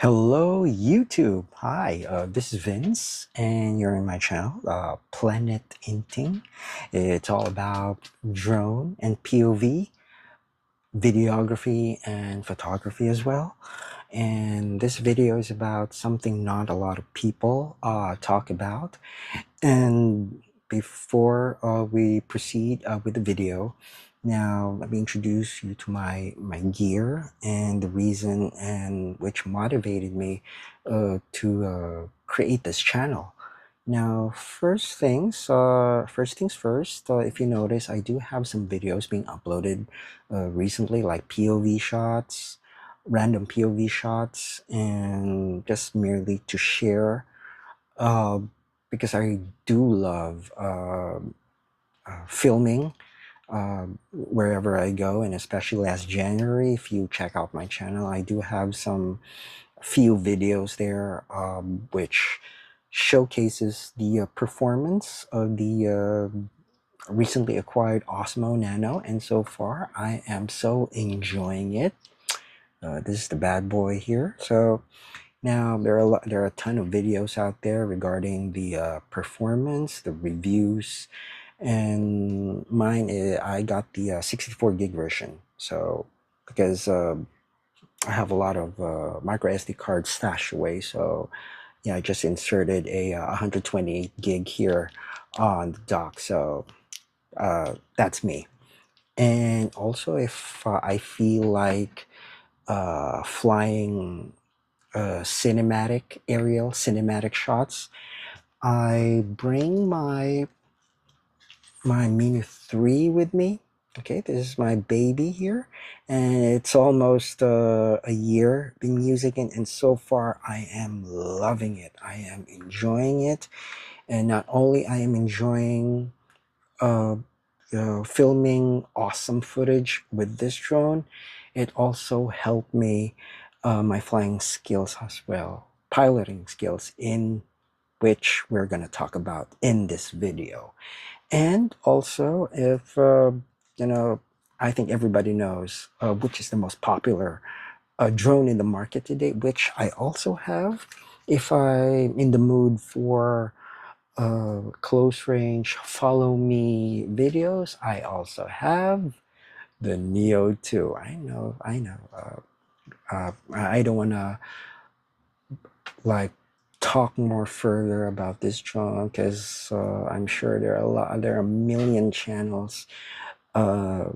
Hello, YouTube. Hi, this is Vince, and you're in my channel, Planet Inting. It's all about drone and POV, videography, and photography as well. And this video is about something not a lot of people talk about. And before we proceed with the video, now let me introduce you to my gear and the reason and which motivated me to create this channel. Now, first things first, if you notice, I do have some videos being uploaded recently, like POV shots, random POV shots, and just merely to share uh, because I do love filming wherever I go, and especially last January, if you check out my channel, I do have some few videos there which showcases the performance of the recently acquired Osmo Nano, and so far I am so enjoying it. This is the bad boy here. So now there are a ton of videos out there regarding the performance, the reviews, and I got the 64 gig version. So because I have a lot of micro SD cards stashed away, so yeah, I just inserted a 128 gig here on the dock. So that's me. And also, if I feel like flying cinematic shots, I bring my Mini 3 with me. Okay, this is my baby here, and it's almost a year been using it, and so far I am loving it. I am enjoying it, and not only I am enjoying uh, filming awesome footage with this drone, it also helped me my flying skills as well, piloting skills, in which we're going to talk about in this video. And also, if you know, I think everybody knows which is the most popular drone in the market today, which I also have. If I'm in the mood for close range follow me videos, I also have the Neo 2. I know. I don't want to like talk more further about this drone because I'm sure there are a million channels uh,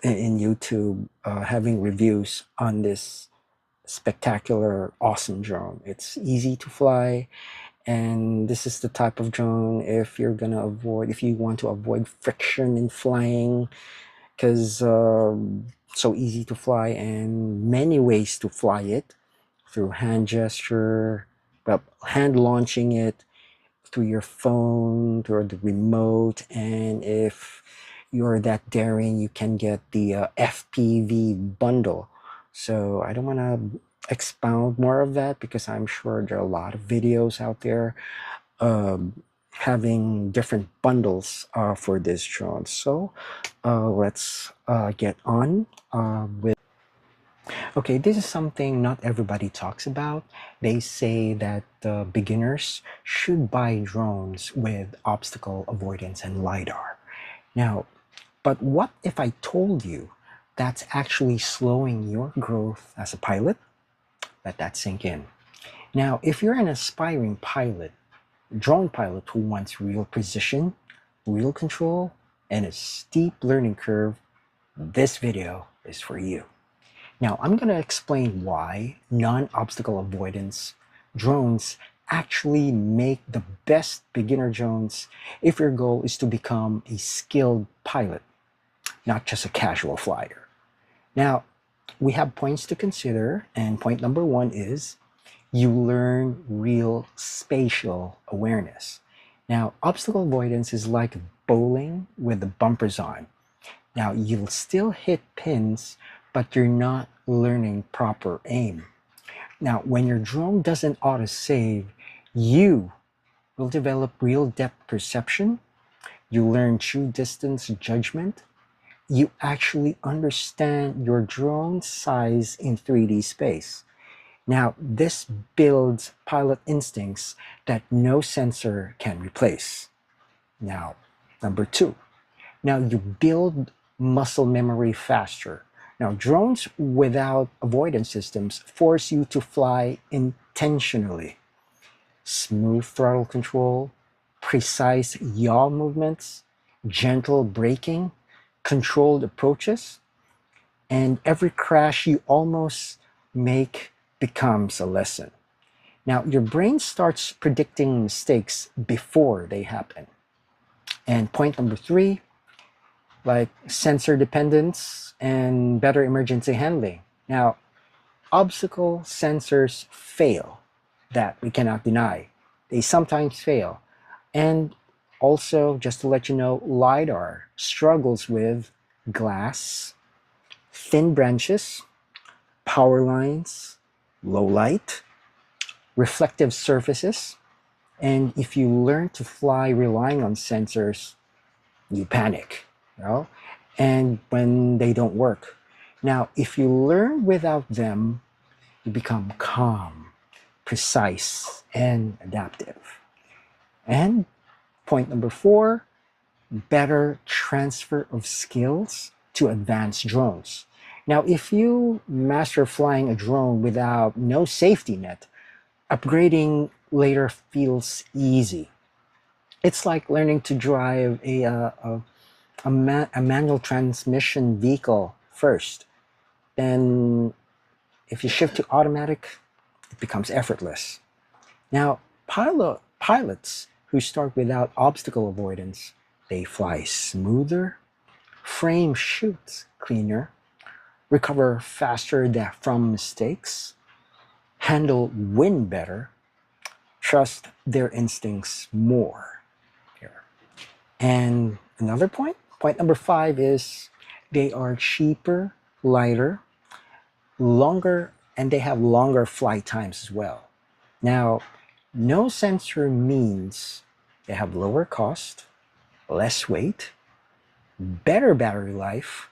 in YouTube having reviews on this spectacular, awesome drone. It's easy to fly, and this is the type of drone if you want to avoid friction in flying, because so easy to fly and many ways to fly it through hand gesture, well, hand launching it through your phone, through the remote, and if you're that daring, you can get the FPV bundle. So I don't want to expound more of that because I'm sure there are a lot of videos out there having different bundles for this drone. So let's get on with. Okay, this is something not everybody talks about. They say that beginners should buy drones with obstacle avoidance and LiDAR. Now, but what if I told you that's actually slowing your growth as a pilot? Let that sink in. Now, if you're an aspiring pilot, drone pilot who wants real precision, real control, and a steep learning curve, this video is for you. Now, I'm going to explain why non-obstacle avoidance drones actually make the best beginner drones if your goal is to become a skilled pilot, not just a casual flyer. Now, we have points to consider, and point number one is you learn real spatial awareness. Now, obstacle avoidance is like bowling with the bumpers on. Now, you'll still hit pins, but you're not learning proper aim. Now, when your drone doesn't auto-save, you will develop real depth perception. You learn true distance judgment. You actually understand your drone size in 3D space. Now, this builds pilot instincts that no sensor can replace. Now, number two, now you build muscle memory faster. Now, drones without avoidance systems force you to fly intentionally. Smooth throttle control, precise yaw movements, gentle braking, controlled approaches, and every crash you almost make becomes a lesson. Now, your brain starts predicting mistakes before they happen. And point number three, like sensor dependence and better emergency handling. Now, obstacle sensors fail, that we cannot deny. They sometimes fail. And also, just to let you know, LiDAR struggles with glass, thin branches, power lines, low light, reflective surfaces. And if you learn to fly relying on sensors, you panic, you know, and when they don't work. Now, if you learn without them, you become calm, precise, and adaptive. And point number four, better transfer of skills to advanced drones. Now, if you master flying a drone without no safety net, upgrading later feels easy. It's like learning to drive a manual transmission vehicle first. Then, if you shift to automatic, it becomes effortless. Now, pilots who start without obstacle avoidance, they fly smoother, frame shoots cleaner, recover faster from mistakes, handle wind better, trust their instincts more. Here. And another point number five is they are cheaper, lighter, longer, and they have longer flight times as well. Now, no sensor means they have lower cost, less weight, better battery life,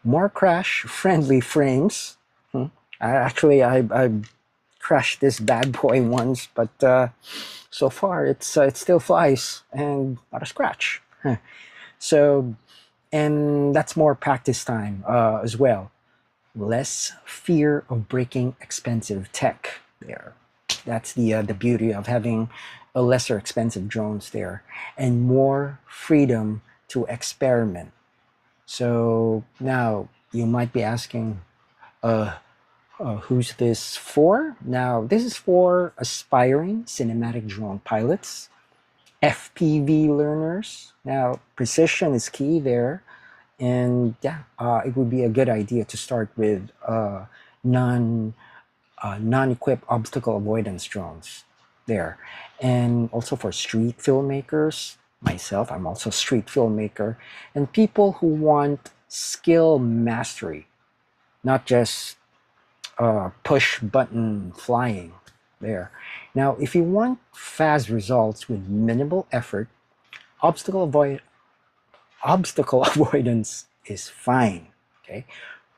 more crash-friendly frames. I crashed this bad boy once, but so far it still flies and not a scratch. So, and that's more practice time as well. Less fear of breaking expensive tech there. That's the beauty of having a lesser expensive drones there, and more freedom to experiment. So now you might be asking, who's this for? Now, this is for aspiring cinematic drone pilots, FPV learners. Now, precision is key there. And yeah, it would be a good idea to start with non-equipped obstacle avoidance drones there. And also for street filmmakers, myself, I'm also a street filmmaker, and people who want skill mastery, not just push button flying there. Now, if you want fast results with minimal effort, obstacle avoid obstacle avoidance is fine. Okay,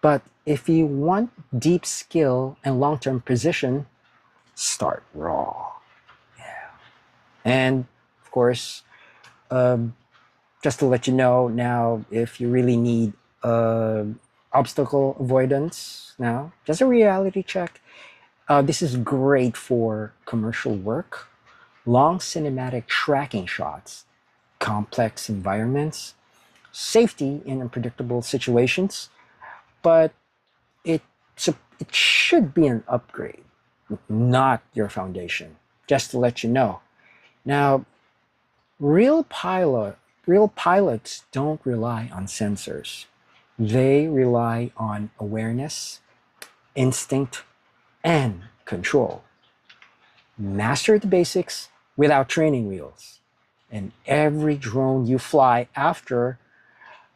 but if you want deep skill and long-term precision, start raw. And of course, um, just to let you know now, if you really need obstacle avoidance now, just a reality check. This is great for commercial work, long cinematic tracking shots, complex environments, safety in unpredictable situations, but it, it should be an upgrade, not your foundation, just to let you know. Now, real pilot, real pilots don't rely on sensors. They rely on awareness, instinct, and control. Master the basics without training wheels. And every drone you fly after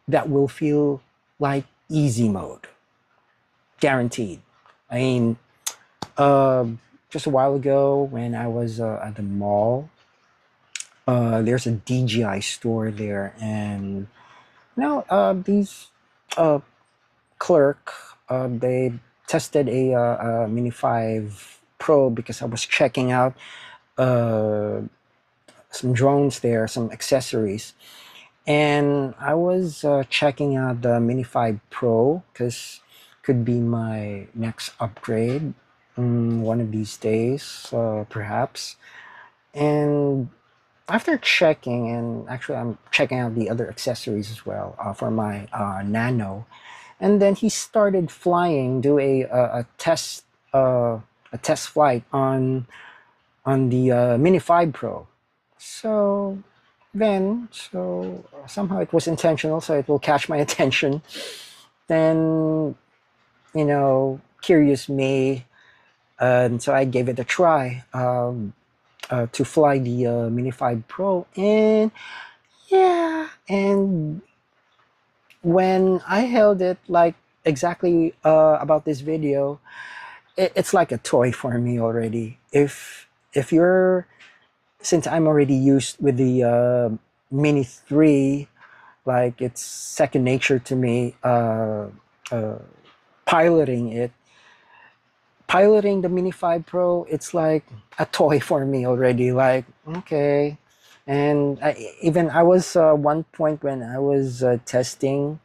that will feel like easy mode. Guaranteed. I mean, uh, just a while ago when I was at the mall, there's a DJI store there, and these uh, clerk, they tested a Mini 5 Pro because I was checking out uh, some drones there, some accessories. And I was checking out the Mini 5 Pro because could be my next upgrade one of these days, perhaps. And after checking, and actually I'm checking out the other accessories as well for my Nano, and then he started flying, do uh, a test flight on the Mini 5 Pro. So so somehow it was intentional, so it will catch my attention. Then, curious me, and so I gave it a try to fly the Mini 5 Pro. And yeah, and when I held it, like exactly about this video, it's like a toy for me already. If you're since I'm already used with the Mini 3, like it's second nature to me. Uh, piloting it, piloting the Mini 5 Pro, it's like a toy for me already. Like, okay. And even I was one point when I was testing,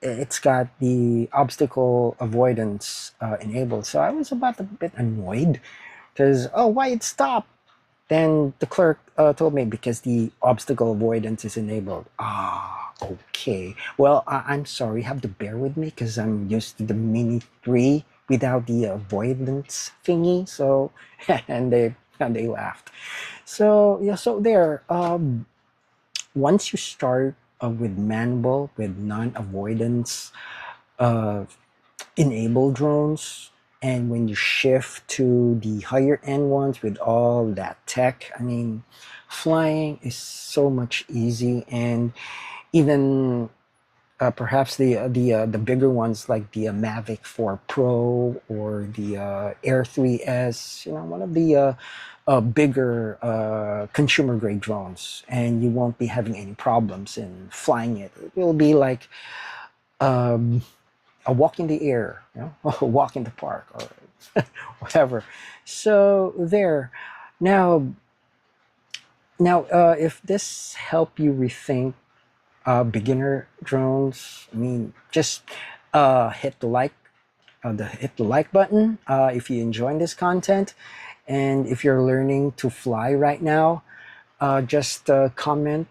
it's got the obstacle avoidance enabled. So I was about a bit annoyed because, oh, why it stopped? Then the clerk told me because the obstacle avoidance is enabled. Ah, okay. Well, I'm sorry. You have to bear with me because I'm used to the Mini 3 without the avoidance thingy. So, and they laughed. So yeah. So there. Once you start with manual with non-avoidance uh, enable drones, and when you shift to the higher end ones with all that tech, I mean, flying is so much easy. And even perhaps the bigger ones like the Mavic 4 Pro or the Air 3S, one of the bigger consumer grade drones, and you won't be having any problems in flying it. It will be like um, a walk in the air, a walk in the park or whatever. So there. Now, if this help you rethink beginner drones, I mean, just hit the like button if you enjoy this content, and if you're learning to fly right now, just comment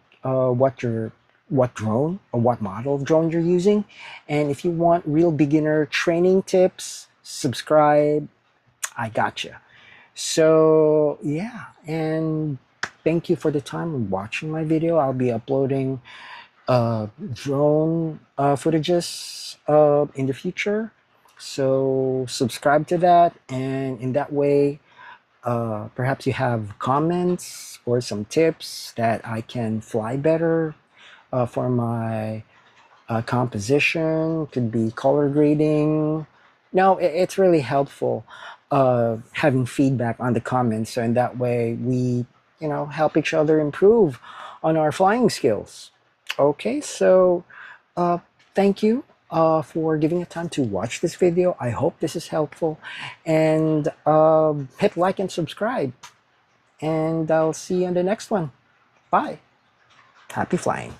what drone or what model of drone you're using. And if you want real beginner training tips, subscribe. I gotcha. So yeah, and thank you for the time of watching my video. I'll be uploading drone footages in the future. So subscribe to that, and in that way, perhaps you have comments or some tips that I can fly better for my composition, could be color grading. No, it's really helpful having feedback on the comments. So in that way, we, help each other improve on our flying skills. Okay, so uh, thank you for giving the time to watch this video. I hope this is helpful. And hit like and subscribe. And I'll see you on the next one. Bye. Happy flying.